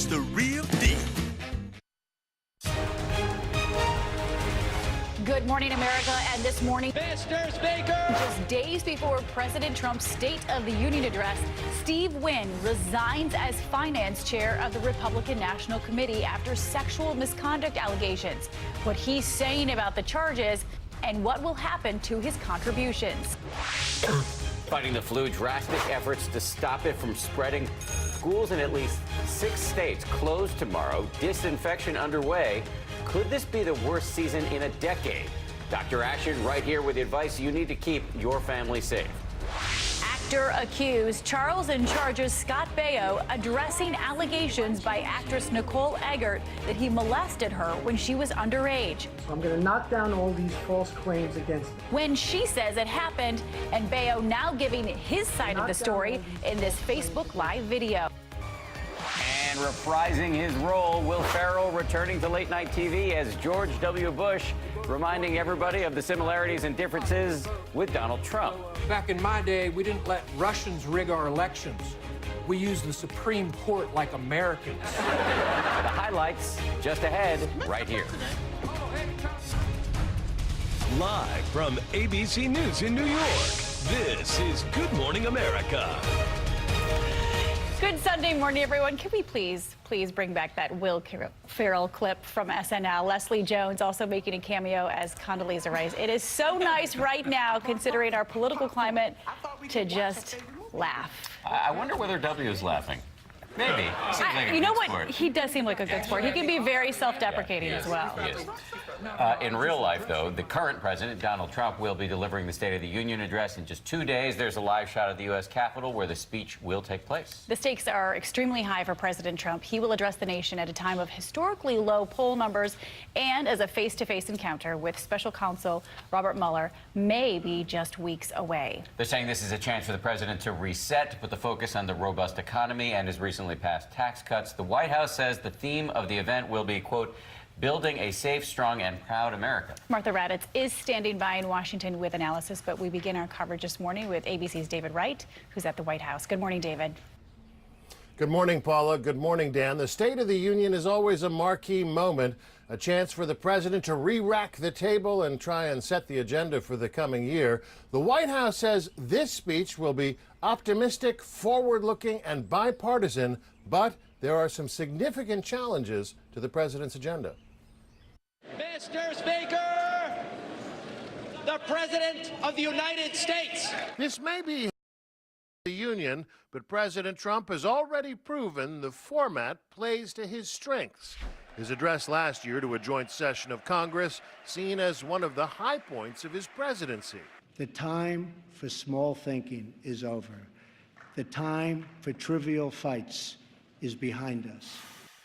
It's the real deal. Good morning, America. And this morning, Mr. Speaker, just days before President Trump's State of the Union address, Steve Wynn resigns as finance chair of the Republican National Committee after sexual misconduct allegations. What he's saying about the charges and what will happen to his contributions. Fighting the flu, drastic efforts to stop it from spreading. Schools in at least 6 states closed tomorrow. Disinfection underway. Could this be the worst season in a decade? Dr. Ashton right here with the advice you need to keep your family safe. Actor accused. Charles in charges Scott Baio addressing allegations by actress Nicole Eggert that he molested her when she was underage. So I'm going to knock down all these false claims against me. When she says it happened, and Baio now giving his side of the story in this Facebook Live video. And reprising his role, Will Ferrell returning to late-night TV as George W. Bush, reminding everybody of the similarities and differences with Donald Trump. Back in my day, we didn't let Russians rig our elections. We used the Supreme Court like Americans. The highlights just ahead, right here. Live from ABC News in New York, this is Good Morning America. Good Sunday morning, everyone. Can we please bring back that Will Ferrell clip from SNL? Leslie Jones also making a cameo as Condoleezza Rice. It is so nice right now, considering our political climate, to just laugh. I wonder whether W is laughing. Maybe. You know what? He does seem like a good sport. He can be very self-deprecating as well. He is. In real life, though, the current president, Donald Trump, will be delivering the State of the Union address in just 2 days. There's a live shot of the U.S. Capitol where the speech will take place. The stakes are extremely high for President Trump. He will address the nation at a time of historically low poll numbers and as a face-to-face encounter with special counsel Robert Mueller may be just weeks away. They're saying this is a chance for the president to reset, to put the focus on the robust economy and his recently passed tax cuts. The White House says the theme of the event will be, quote, building a safe, strong, and proud America. Martha Raddatz is standing by in Washington with analysis, but we begin our coverage this morning with ABC's David Wright, who's at the White House. Good morning, David. Good morning, Paula. Good morning, Dan. The State of the Union is always a marquee moment, a chance for the president to re-rack the table and try and set the agenda for the coming year. The White House says this speech will be optimistic, forward-looking, and bipartisan, but there are some significant challenges to the president's agenda. Mr. Speaker, the President of the United States. This may be the Union, but President Trump has already proven the format plays to his strengths. His address last year to a joint session of Congress seen as one of the high points of his presidency. The time for small thinking is over. The time for trivial fights is behind us.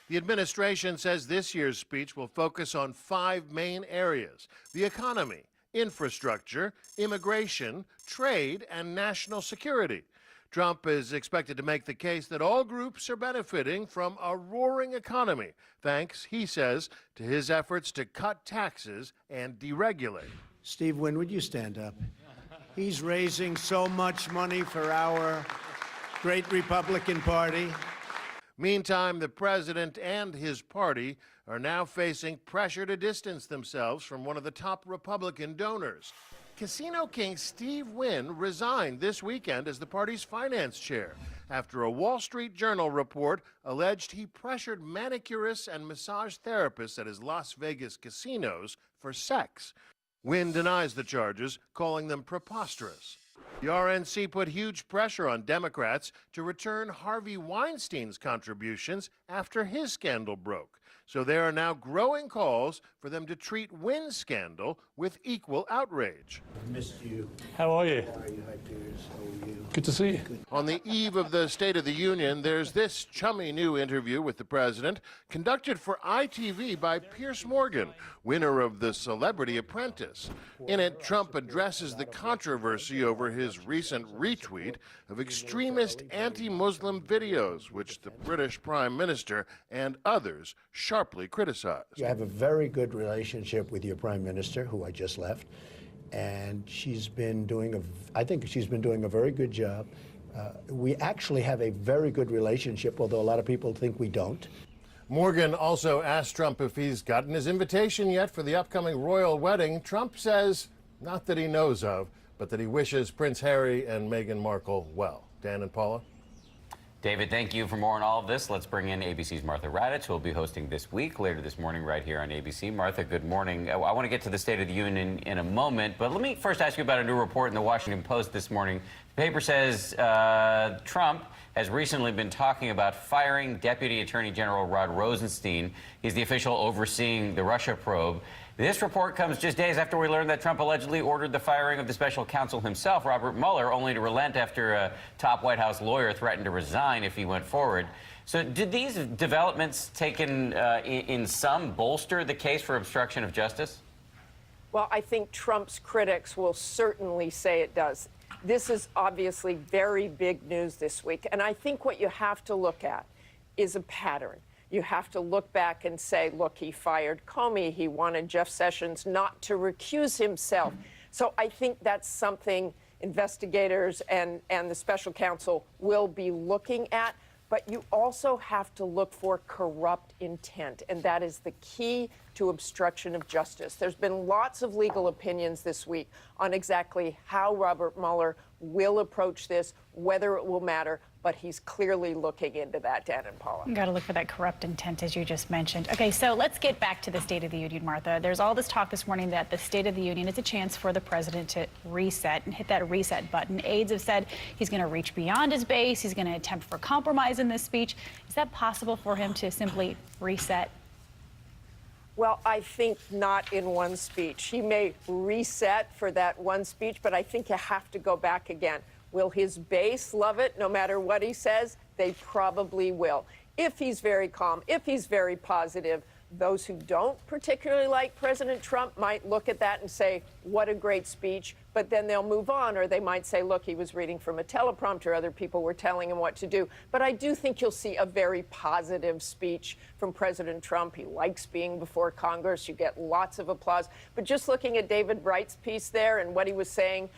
The administration says this year's speech will focus on 5 main areas: the economy, infrastructure, immigration, trade, and national security. Trump is expected to make the case that all groups are benefiting from a roaring economy, thanks, he says, to his efforts to cut taxes and deregulate. Steve Wynn, would you stand up? He's raising so much money for our great Republican Party. Meantime, the president and his party are now facing pressure to distance themselves from one of the top Republican donors. Casino king Steve Wynn resigned this weekend as the party's finance chair after a Wall Street Journal report alleged he pressured manicurists and massage therapists at his Las Vegas casinos for sex. Wynn denies the charges, calling them preposterous. The RNC put huge pressure on Democrats to return Harvey Weinstein's contributions after his scandal broke. So there are now growing calls for them to treat Wynn's scandal with equal outrage. I missed you. How are you? How are you? Hi, Piers. How are you? Good to see you. On the eve of the State of the Union, there's this chummy new interview with the president, conducted for ITV by Piers Morgan, winner of The Celebrity Apprentice. In it, Trump addresses the controversy over his recent retweet of extremist anti-Muslim videos, which the British Prime Minister and others sharply criticized. You have a very good relationship with your Prime Minister, who I just left, and she's been doing I think she's been doing a very good job. We actually have a very good relationship, although a lot of people think we don't. Morgan also asked Trump if he's gotten his invitation yet for the upcoming royal wedding. Trump says not that he knows of, but that he wishes Prince Harry and Meghan Markle well. Dan and Paula? David, thank you for more on all of this. Let's bring in ABC's Martha Raddatz, who will be hosting This Week later this morning right here on ABC. Martha, good morning. I want to get to the State of the Union in a moment, but let me first ask you about a new report in the Washington Post this morning. The paper says Trump has recently been talking about firing Deputy Attorney General Rod Rosenstein. He's the official overseeing the Russia probe. This report comes just days after we learned that Trump allegedly ordered the firing of the special counsel himself, Robert Mueller, only to relent after a top White House lawyer threatened to resign if he went forward. So did these developments taken in sum bolster the case for obstruction of justice? Well, I think Trump's critics will certainly say it does. This is obviously very big news this week. And I think what you have to look at is a pattern. You have to look back and say, look, he fired Comey. He wanted Jeff Sessions not to recuse himself. So I think that's something investigators and the special counsel will be looking at. But you also have to look for corrupt intent, and that is the key to obstruction of justice. There's been lots of legal opinions this week on exactly how Robert Mueller will approach this, whether it will matter, but he's clearly looking into that, Dan and Paula. Got to look for that corrupt intent, as you just mentioned. Okay, so let's get back to the State of the Union, Martha. There's all this talk this morning that the State of the Union is a chance for the president to reset and hit that reset button. Aides have said he's going to reach beyond his base. He's going to attempt for compromise in this speech. Is that possible for him to simply reset? Well, I think not in one speech. He may reset for that one speech, but I think you have to go back again. Will his base love it no matter what he says? They probably will. If he's very calm, if he's very positive, those who don't particularly like President Trump might look at that and say, what a great speech, but then they'll move on, or they might say, look, he was reading from a teleprompter, other people were telling him what to do. But I do think you'll see a very positive speech from President Trump. He likes being before Congress. You get lots of applause. But just looking at David Wright's piece there and what he was saying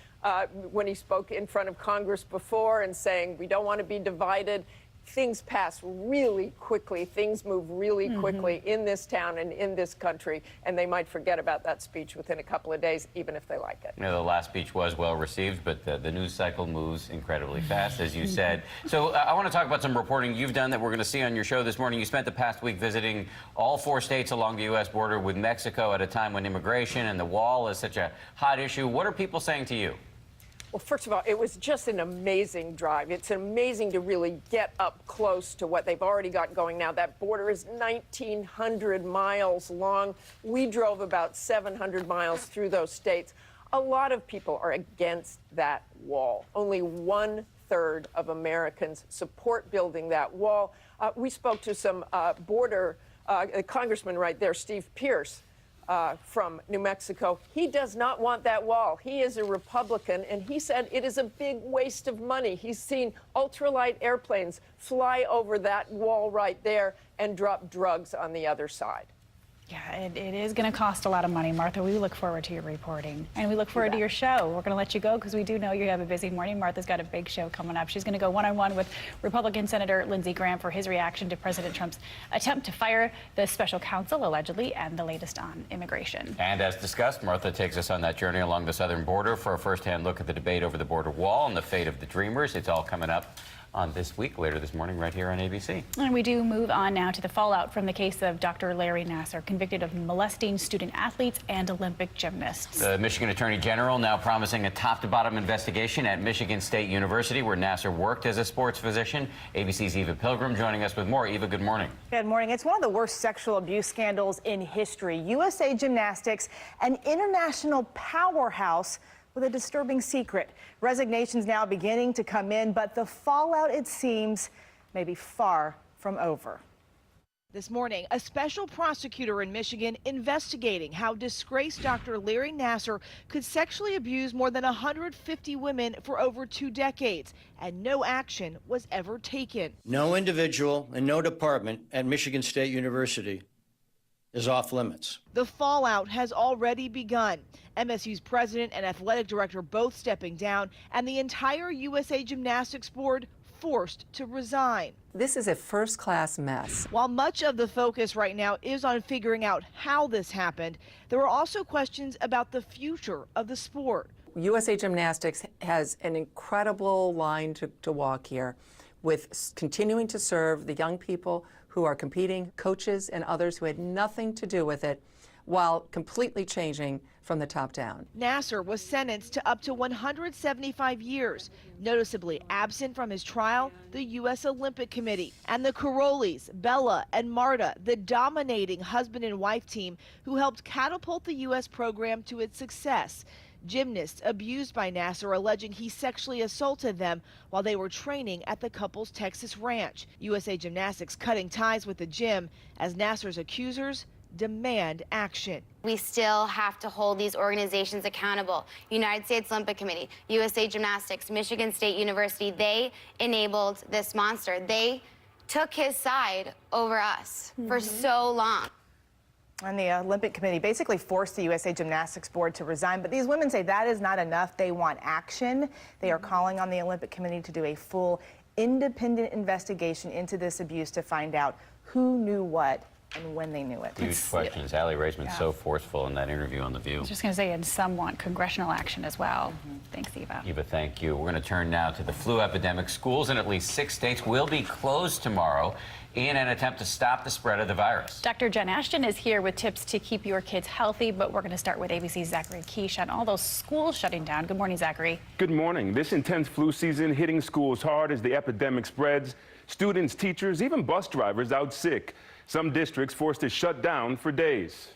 when he spoke in front of Congress before and saying, we don't want to be divided, things pass really quickly. Things move really quickly in this town and in this country, and they might forget about that speech within a couple of days, even if they like it. You know, the last speech was well received, but the news cycle moves incredibly fast, as you said. So I want to talk about some reporting you've done that we're going to see on your show this morning. You spent the past week visiting all 4 states along the U.S. border with Mexico at a time when immigration and the wall is such a hot issue. What are people saying to you? Well, first of all, it was just an amazing drive. It's amazing to really get up close to what they've already got going now. That border is 1,900 miles long. We drove about 700 miles through those states. A lot of people are against that wall. Only 1/3 of Americans support building that wall. We spoke to some border congressman right there, Steve Pierce, from New Mexico. He does not want that wall. He is a Republican, and he said it is a big waste of money. He's seen ultralight airplanes fly over that wall right there and drop drugs on the other side. Yeah, it is going to cost a lot of money, Martha. We look forward to your reporting, and we look forward to your show. We're going to let you go because we do know you have a busy morning. Martha's got a big show coming up. She's going to go one-on-one with Republican Senator Lindsey Graham for his reaction to President Trump's attempt to fire the special counsel, allegedly, and the latest on immigration. And as discussed, Martha takes us on that journey along the southern border for a first-hand look at the debate over the border wall and the fate of the Dreamers. It's all coming up on This Week later this morning right here on ABC. And we do move on now to the fallout from the case of Dr. Larry Nassar, convicted of molesting student athletes and Olympic gymnasts. The Michigan Attorney General now promising a top-to-bottom investigation at Michigan State University, where Nassar worked as a sports physician. ABC's Eva Pilgrim joining us with more. Eva, good morning. Good morning. It's one of the worst sexual abuse scandals in history. USA Gymnastics, an international powerhouse, with a disturbing secret. Resignations now beginning to come in, but the fallout, it seems, may be far from over. This morning, a special prosecutor in Michigan investigating how disgraced Dr. Larry Nassar could sexually abuse more than 150 women for over 2 decades, and no action was ever taken. No individual and no department at Michigan State University is off limits. The fallout has already begun. MSU's president and athletic director both stepping down, and the entire USA Gymnastics board forced to resign. This is a first-class mess. While much of the focus right now is on figuring out how this happened, there are also questions about the future of the sport. USA Gymnastics has an incredible line to walk here with continuing to serve the young people who are competing, coaches and others who had nothing to do with it, while completely changing from the top down. Nasser was sentenced to up to 175 years, noticeably absent from his trial, the U.S. Olympic Committee, and the Karolis, Bella and Marta, the dominating husband and wife team who helped catapult the U.S. program to its success. Gymnasts abused by Nasser, alleging he sexually assaulted them while they were training at the couple's Texas ranch. USA Gymnastics cutting ties with the gym as Nasser's accusers demand action. We still have to hold these organizations accountable. United States Olympic Committee, USA Gymnastics, Michigan State University, they enabled this monster. They took his side over us for so long. And the Olympic Committee basically forced the USA Gymnastics Board to resign. But these women say that is not enough. They want action. They are calling on the Olympic Committee to do a full independent investigation into this abuse to find out who knew what and when they knew it. Huge questions. Allie Raisman's so forceful in that interview on The View. I was just going to say, and some want congressional action as well. Thanks, Eva. Eva, thank you. We're going to turn now to the flu epidemic. Schools in at least 6 states will be closed tomorrow in an attempt to stop the spread of the virus. Dr. Jen Ashton is here with tips to keep your kids healthy, but we're going to start with ABC's Zachary Quiche on all those schools shutting down. Good morning, Zachary. Good morning. This intense flu season hitting schools hard as the epidemic spreads. Students, teachers, even bus drivers out sick. Some districts forced to shut down for days.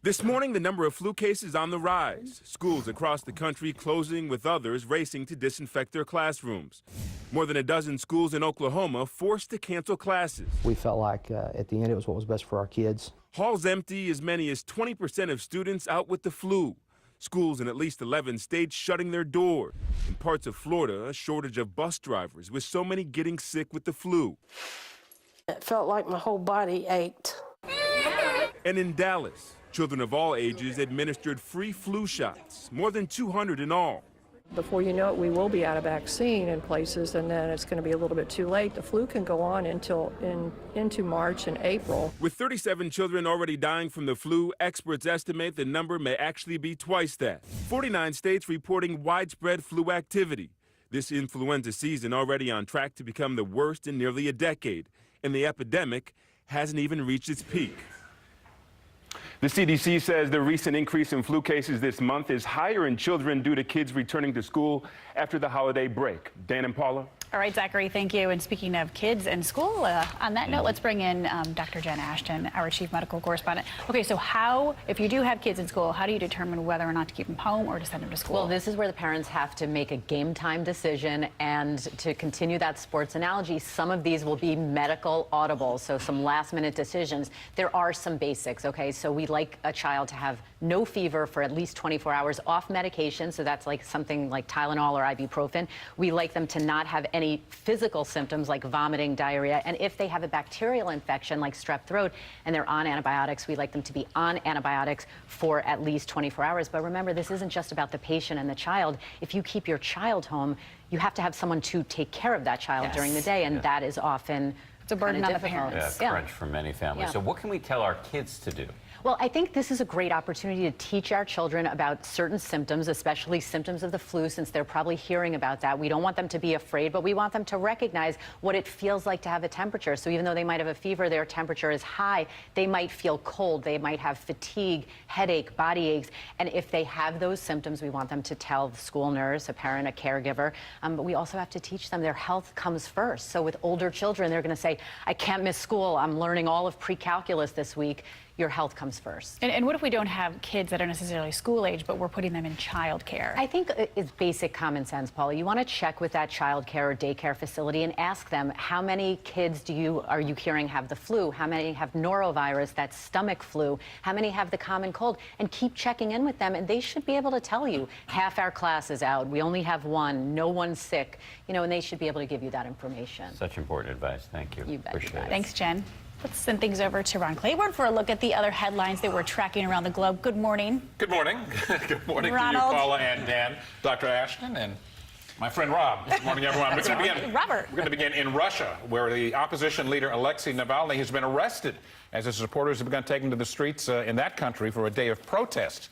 This morning, the number of flu cases on the rise. Schools across the country closing, with others racing to disinfect their classrooms. More than a dozen schools in Oklahoma forced to cancel classes. We felt like at the end it was what was best for our kids. Halls empty, as many as 20% of students out with the flu. Schools in at least 11 states shutting their doors. In parts of Florida, a shortage of bus drivers, with so many getting sick with the flu. It felt like my whole body ached. And in Dallas, children of all ages administered free flu shots, more than 200 in all. Before you know it, we will be out of vaccine in places, and then it's going to be a little bit too late. The flu can go on into March and April. With 37 children already dying from the flu, experts estimate the number may actually be twice that. 49 states reporting widespread flu activity. This influenza season already on track to become the worst in nearly a decade, and the epidemic hasn't even reached its peak. The CDC says the recent increase in flu cases this month is higher in children due to kids returning to school after the holiday break. Dan and Paula? All right, Zachary, thank you. And speaking of kids and school, on that note, let's bring in Dr. Jen Ashton, our chief medical correspondent. Okay, so if you do have kids in school, how do you determine whether or not to keep them home or to send them to school? Well, this is where the parents have to make a game time decision. And to continue that sports analogy, some of these will be medical audibles, so some last minute decisions. There are some basics, okay? So we like a child to have no fever for at least 24 hours, off medication, so that's like something like Tylenol or ibuprofen. We like them to not have any physical symptoms like vomiting, diarrhea, and if they have a bacterial infection like strep throat and they're on antibiotics, we like them to be on antibiotics for at least 24 hours. But remember, this isn't just about the patient and the child. If you keep your child home, you have to have someone to take care of that child during the day, and that is often it's a burden on the parents. Yeah, it's crunch for many families. So what can we tell our kids to do? Well, I think this is a great opportunity to teach our children about certain symptoms, especially symptoms of the flu, since they're probably hearing about that. We don't want them to be afraid, but we want them to recognize what it feels like to have a temperature. So even though they might have a fever, their temperature is high, they might feel cold, they might have fatigue, headache, body aches. And if they have those symptoms, we want them to tell the school nurse, a parent, a caregiver. But we also have to teach them their health comes first. So with older children, they're going to say, I can't miss school. I'm learning all of pre-calculus this week. Your health comes first. And what if we don't have kids that are necessarily school age, but we're putting them in child care? I think it's basic common sense, Paula. You want to check with that child care or daycare facility and ask them, how many kids are you hearing have the flu? How many have norovirus, that stomach flu? How many have the common cold? And keep checking in with them, and they should be able to tell you, half our class is out, we only have one, no one's sick, and they should be able to give you that information. Such important advice. Thank you. You bet. Appreciate it. Thanks, Jen. Let's send things over to Ron Claiborne for a look at the other headlines that we're tracking around the globe. Good morning. Good morning. Good morning Ronald. to you, Paula and Dan. Dr. Ashton and My friend Rob. Good morning, everyone. We're going to begin in Russia, where the opposition leader Alexei Navalny has been arrested as his supporters have begun taking to the streets in that country for a day of protest.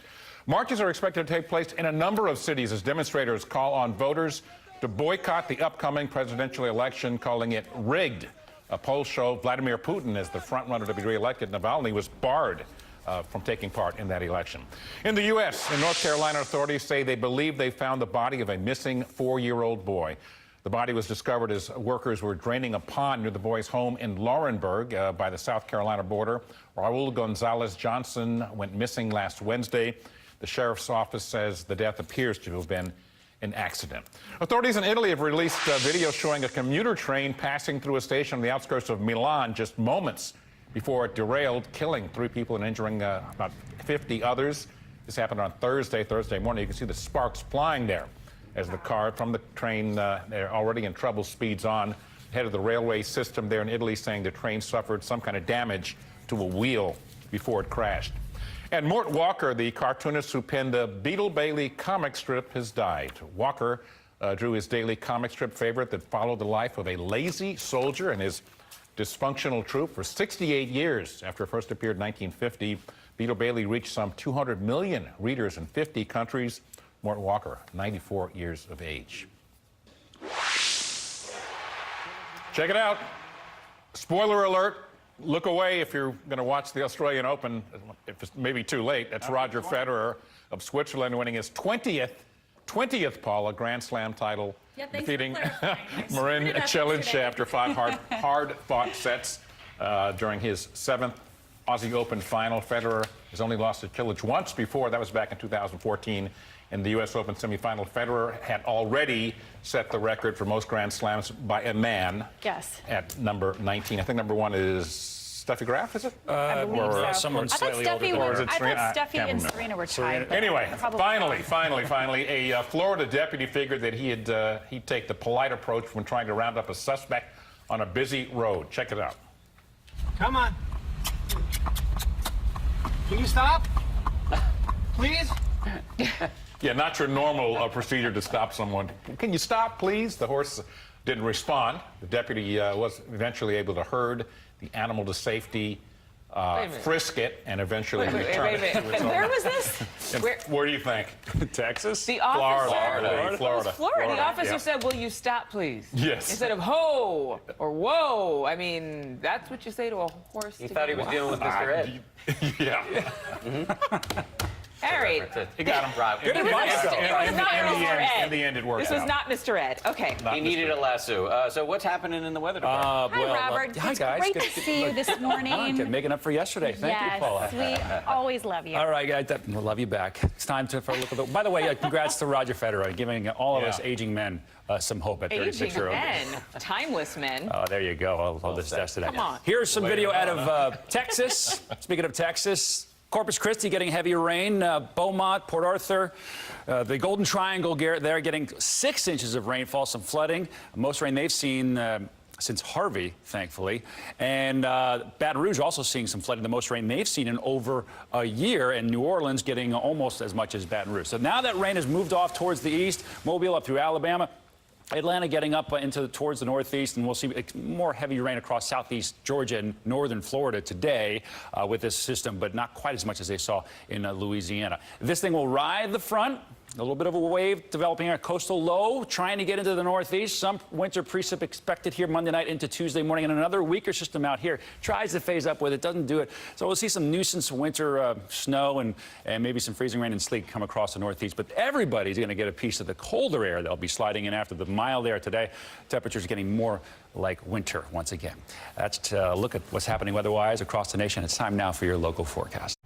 Marches are expected to take place in a number of cities as demonstrators call on voters to boycott the upcoming presidential election, calling it rigged. Polls show Vladimir Putin as the frontrunner to be reelected. Navalny was barred from taking part in that election. In the U.S., in North Carolina, authorities say they believe they found the body of a missing 4-year-old boy. The body was discovered as workers were draining a pond near the boy's home in Laurinburg by the South Carolina border. Raul Gonzalez Johnson went missing last Wednesday. The sheriff's office says the death appears to have been an accident. Authorities in Italy have released video showing a commuter train passing through a station on the outskirts of Milan just moments before it derailed, killing 3 people and injuring about 50 others. This happened on Thursday morning. You can see the sparks flying there as the car from the train, they're already in trouble, speeds on. Head of the railway system there in Italy saying the train suffered some kind of damage to a wheel before it crashed. And Mort Walker, the cartoonist who penned the Beetle Bailey comic strip, has died. Walker drew his daily comic strip favorite that followed the life of a lazy soldier and his dysfunctional troop for 68 years. After it first appeared in 1950, Beetle Bailey reached some 200 million readers in 50 countries. Mort Walker, 94 years of age. Check it out. Spoiler alert. Look away if you're going to watch the Australian Open. If it's maybe too late. That's Roger Federer of Switzerland winning his 20th, Paula, Grand Slam title, defeating Marin Cilic after 5 hard-fought sets during his 7th Aussie Open final. Federer has only lost to Cilic once before. That was back in 2014 in the U.S. Open semifinal. Federer had already set the record for most Grand Slams by a man. Yes. At number 19. I think number 1 is Steffi Graf, is it? I believe so. Someone slightly older. I thought Steffi and Serena were tied. Anyway, finally, a Florida deputy figured that he'd take the polite approach when trying to round up a suspect on a busy road. Check it out. Come on. Can you stop? Please? Yeah, not your normal procedure to stop someone. Can you stop, please? The horse didn't respond. The deputy was eventually able to herd the animal to safety, frisk it, and eventually return it to its owner. Where was this? Where do you think? Texas? The officer. Florida. The officer said, "Will you stop, please?" Yes. Instead of "ho" or "whoa." I mean, that's what you say to a horse. He thought he was dealing with Mr. Ed. Yeah. Harry. He got him right. Good advice, though. In the end, it worked out. This was not Mr. Ed. Okay. He needed a lasso. So what's happening in the weather department? Hi, Robert. Hi, guys. It's great to see you this morning. Making up for yesterday. Thank you, Paula. Yes, we always love you. All right, guys. We'll love you back. It's time for a look at the... By the way, congrats to Roger Federer, giving all of us aging men some hope at 36 years old. Aging men. Timeless men. Oh, there you go. I'll hold this test today. Come on. Here's some video out of Texas. Speaking of Texas, Corpus Christi getting heavier rain. Beaumont, Port Arthur, the Golden Triangle, they're getting 6 inches of rainfall, some flooding. Most rain they've seen since Harvey, thankfully. And Baton Rouge also seeing some flooding, the most rain they've seen in over a year. And New Orleans getting almost as much as Baton Rouge. So now that rain has moved off towards the east, Mobile up through Alabama. Atlanta getting up towards the northeast, and we'll see more heavy rain across southeast Georgia and northern Florida today with this system, but not quite as much as they saw in Louisiana. This thing will ride the front. A little bit of a wave developing a coastal low, trying to get into the northeast. Some winter precip expected here Monday night into Tuesday morning, and another weaker system out here tries to phase up with it, doesn't do it. So we'll see some nuisance winter snow and maybe some freezing rain and sleet come across the northeast. But everybody's going to get a piece of the colder air that'll be sliding in after the mild air today. Temperatures getting more like winter once again. That's a look at what's happening weather-wise across the nation. It's time now for your local forecast.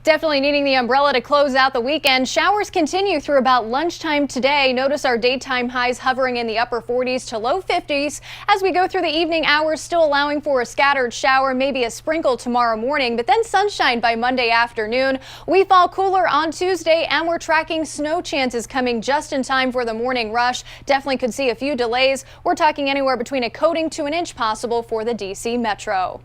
Definitely needing the umbrella to close out the weekend. Showers continue through about lunchtime today. Notice our daytime highs hovering in the upper 40s to low 50s. As we go through the evening hours, still allowing for a scattered shower, maybe a sprinkle tomorrow morning, but then sunshine by Monday afternoon. We fall cooler on Tuesday, and we're tracking snow chances coming just in time for the morning rush. Definitely could see a few delays. We're talking anywhere between a coating to an inch possible for the D.C. metro.